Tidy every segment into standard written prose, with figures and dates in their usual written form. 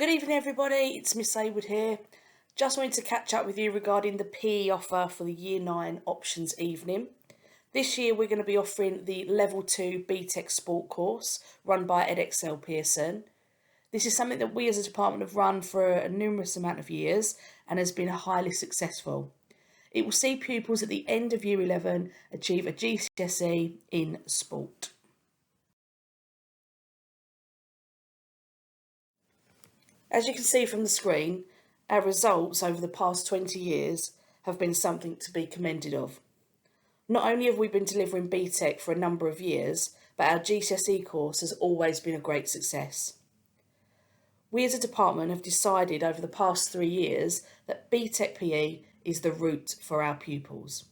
Good evening everybody, it's Miss Aywood here. Just wanted to catch up with you regarding the PE offer for the Year 9 options evening. This year we're going to be offering the Level 2 BTEC Sport course run by Edexcel Pearson. This is something that we as a department have run for a numerous amount of years and has been highly successful. It will see pupils at the end of Year 11 achieve a GCSE in sport. As you can see from the screen, our results over the past 20 years have been something to be commended of. Not only have we been delivering BTEC for a number of years, but our GCSE course has always been a great success. We as a department have decided over the past 3 years that Btec Pe is the route for our pupils.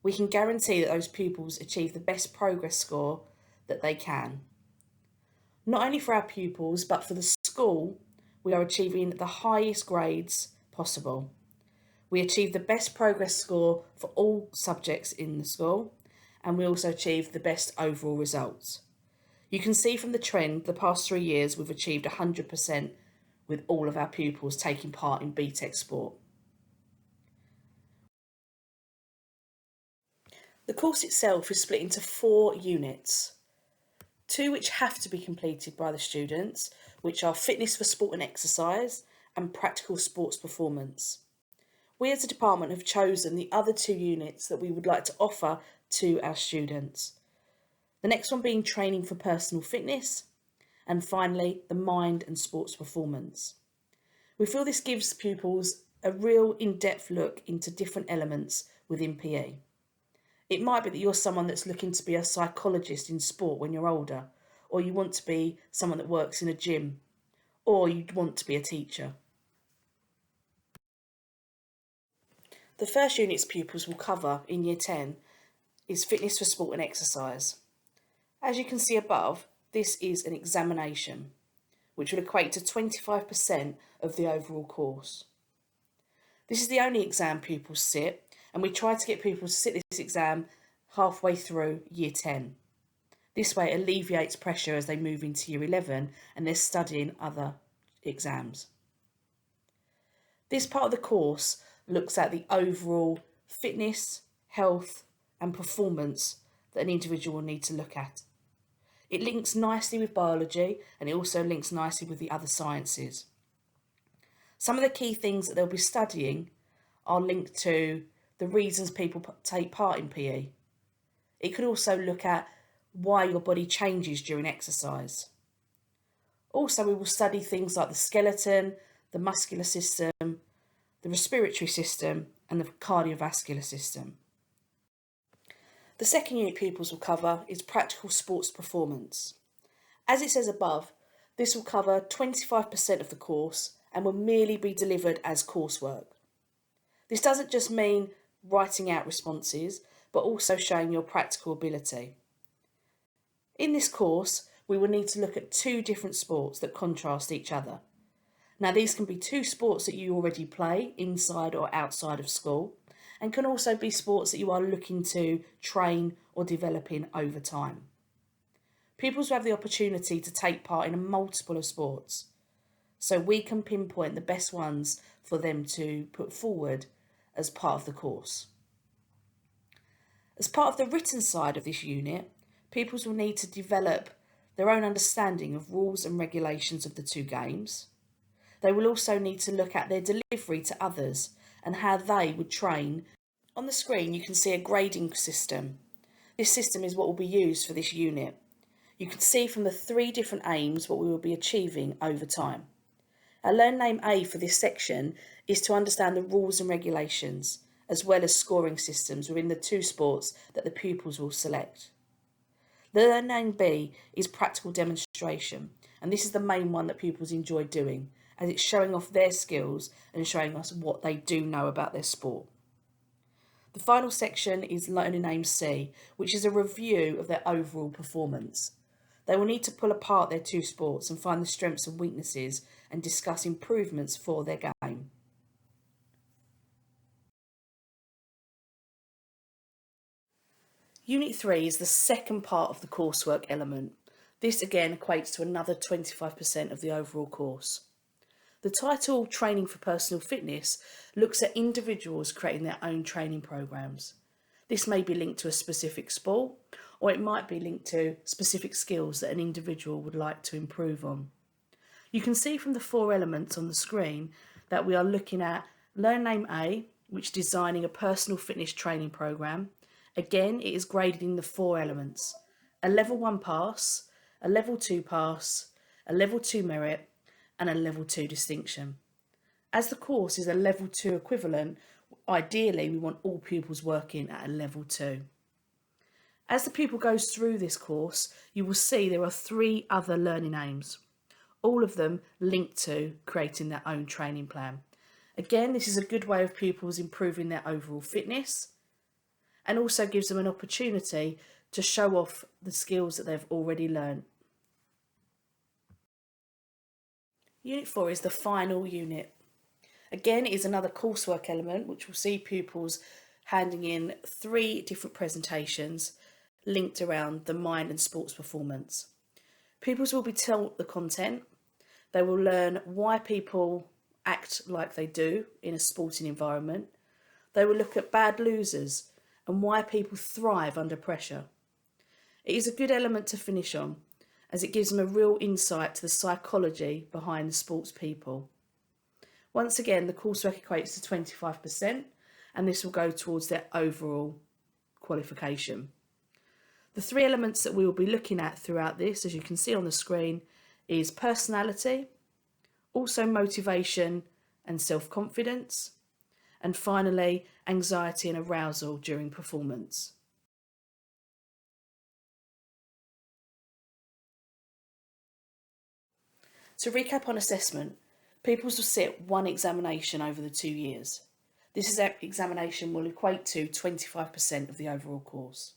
We can guarantee that those pupils achieve the best progress score that they can. Not only for our pupils, but for the school, we are achieving the highest grades possible. We achieve the best progress score for all subjects in the school, and we also achieve the best overall results. You can see from the trend, the past 3 years, we've achieved 100% with all of our pupils taking part in BTEC Sport. The course itself is split into 4 units. 2 which have to be completed by the students, which are fitness for sport and exercise and practical sports performance. We as a department have chosen the other 2 units that we would like to offer to our students. The next one being training for personal fitness, and finally the mind and sports performance. We feel this gives pupils a real in-depth look into different elements within PE. It might be that you're someone that's looking to be a psychologist in sport when you're older, or you want to be someone that works in a gym, or you want to be a teacher. The first unit's pupils will cover in Year 10 is fitness for sport and exercise. As you can see above, this is an examination, which would equate to 25% of the overall course. This is the only exam pupils sit, and we try to get people to sit this exam halfway through Year 10. This way it alleviates pressure as they move into Year 11 and they're studying other exams. This part of the course looks at the overall fitness, health and performance that an individual will need to look at. It links nicely with biology and it also links nicely with the other sciences. Some of the key things that they'll be studying are linked to the reasons people take part in PE. It could also look at why your body changes during exercise. Also, we will study things like the skeleton, the muscular system, the respiratory system, and the cardiovascular system. The second unit pupils will cover is practical sports performance. As it says above, this will cover 25% of the course and will merely be delivered as coursework. This doesn't just mean writing out responses, but also showing your practical ability. In this course, we will need to look at 2 different sports that contrast each other. Now, these can be 2 sports that you already play inside or outside of school, and can also be sports that you are looking to train or develop in over time. Pupils will have the opportunity to take part in a multiple of sports, so we can pinpoint the best ones for them to put forward as part of the course. As part of the written side of this unit, pupils will need to develop their own understanding of rules and regulations of the 2 games. They will also need to look at their delivery to others and how they would train. On the screen you can see a grading system. This system is what will be used for this unit. You can see from the 3 different aims what we will be achieving over time. Our Learn Name A for this section is to understand the rules and regulations, as well as scoring systems within the 2 sports that the pupils will select. The Learn Name B is practical demonstration, and this is the main one that pupils enjoy doing, as it's showing off their skills and showing us what they do know about their sport. The final section is Learn Name C, which is a review of their overall performance. They will need to pull apart their 2 sports and find the strengths and weaknesses and discuss improvements for their game. Unit 3 is the second part of the coursework element. This again equates to another 25% of the overall course. The title Training for Personal Fitness looks at individuals creating their own training programs. This may be linked to a specific sport, or it might be linked to specific skills that an individual would like to improve on. You can see from the 4 elements on the screen that we are looking at Learn Aim A, which is designing a personal fitness training program. Again, it is graded in the 4 elements: a level 1 pass, a level 2 pass, a level 2 merit, and a level 2 distinction. As the course is a level 2 equivalent, ideally we want all pupils working at a level 2. As the pupil goes through this course, you will see there are 3 other learning aims, all of them linked to creating their own training plan. Again, this is a good way of pupils improving their overall fitness, and also gives them an opportunity to show off the skills that they've already learned. Unit 4 is the final unit. Again, it is another coursework element which will see pupils handing in 3 different presentations linked around the mind and sports performance. Pupils will be taught the content. They will learn why people act like they do in a sporting environment. They will look at bad losers and why people thrive under pressure. It is a good element to finish on, as it gives them a real insight to the psychology behind the sports people. Once again, the coursework equates to 25%, and this will go towards their overall qualification. The 3 elements that we will be looking at throughout this, as you can see on the screen, is personality, also motivation and self-confidence, and finally, anxiety and arousal during performance. To recap on assessment, pupils will sit 1 examination over the 2 years. This examination will equate to 25% of the overall course.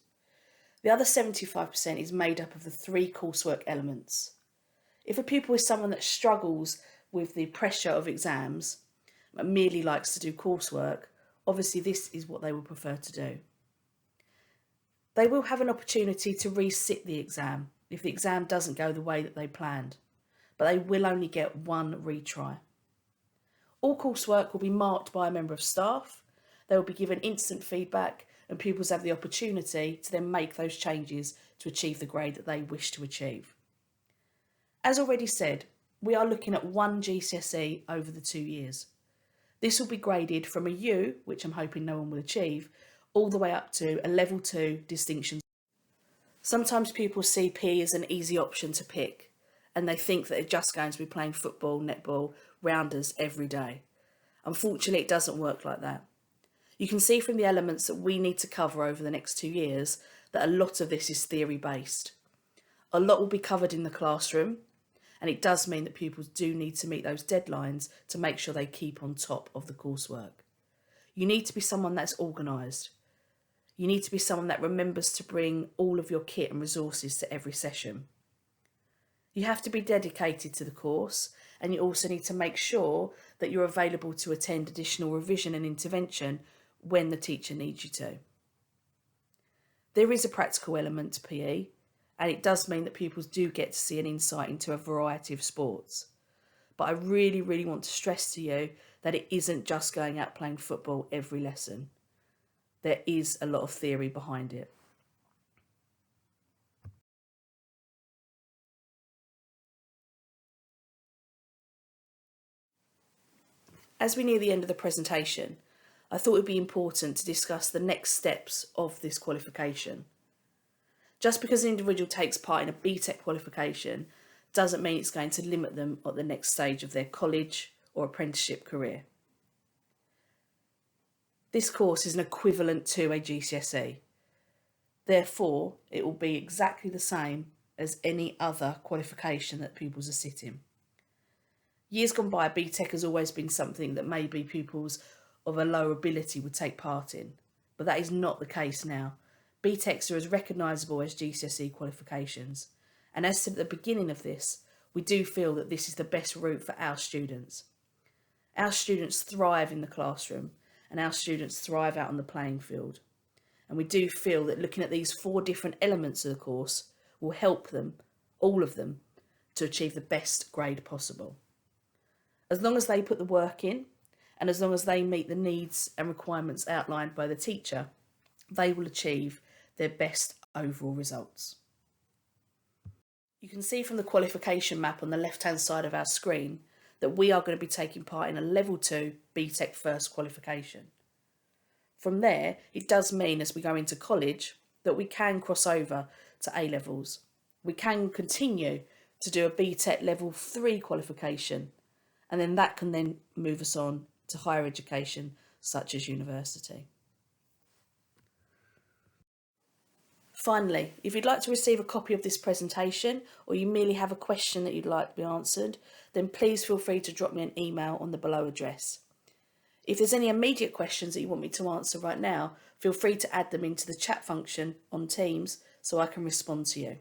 The other 75% is made up of the 3 coursework elements. If a pupil is someone that struggles with the pressure of exams and merely likes to do coursework, obviously this is what they would prefer to do. They will have an opportunity to resit the exam if the exam doesn't go the way that they planned, but they will only get 1 retry. All coursework will be marked by a member of staff. They will be given instant feedback, and pupils have the opportunity to then make those changes to achieve the grade that they wish to achieve. As already said, we are looking at 1 GCSE over the 2 years. This will be graded from a U, which I'm hoping no one will achieve, all the way up to a level 2 distinction. Sometimes pupils see PE as an easy option to pick, and they think that they're just going to be playing football, netball, rounders every day. Unfortunately, it doesn't work like that. You can see from the elements that we need to cover over the next 2 years that a lot of this is theory based. A lot will be covered in the classroom, and it does mean that pupils do need to meet those deadlines to make sure they keep on top of the coursework. You need to be someone that's organised. You need to be someone that remembers to bring all of your kit and resources to every session. You have to be dedicated to the course, and you also need to make sure that you're available to attend additional revision and intervention when the teacher needs you to. There is a practical element to PE, and it does mean that pupils do get to see an insight into a variety of sports. But I really, really want to stress to you that it isn't just going out playing football every lesson. There is a lot of theory behind it. As we near the end of the presentation, I thought it would be important to discuss the next steps of this qualification. Just because an individual takes part in a BTEC qualification doesn't mean it's going to limit them at the next stage of their college or apprenticeship career. This course is an equivalent to a GCSE. Therefore, it will be exactly the same as any other qualification that pupils are sitting. Years gone by, BTEC has always been something that maybe pupils of a lower ability would take part in, but that is not the case now. BTECs are as recognisable as GCSE qualifications, and as said at the beginning of this, we do feel that this is the best route for our students. Our students thrive in the classroom, and our students thrive out on the playing field. And we do feel that looking at these 4 different elements of the course will help them all of them, to achieve the best grade possible. As long as they put the work in, and as long as they meet the needs and requirements outlined by the teacher, they will achieve their best overall results. You can see from the qualification map on the left-hand side of our screen that we are going to be taking part in a Level 2 BTEC First qualification. From there, it does mean as we go into college that we can cross over to A-levels. We can continue to do a BTEC Level 3 qualification, and then that can then move us on to higher education such as university. Finally, if you'd like to receive a copy of this presentation, or you merely have a question that you'd like to be answered, then please feel free to drop me an email on the below address. If there's any immediate questions that you want me to answer right now, feel free to add them into the chat function on Teams so I can respond to you.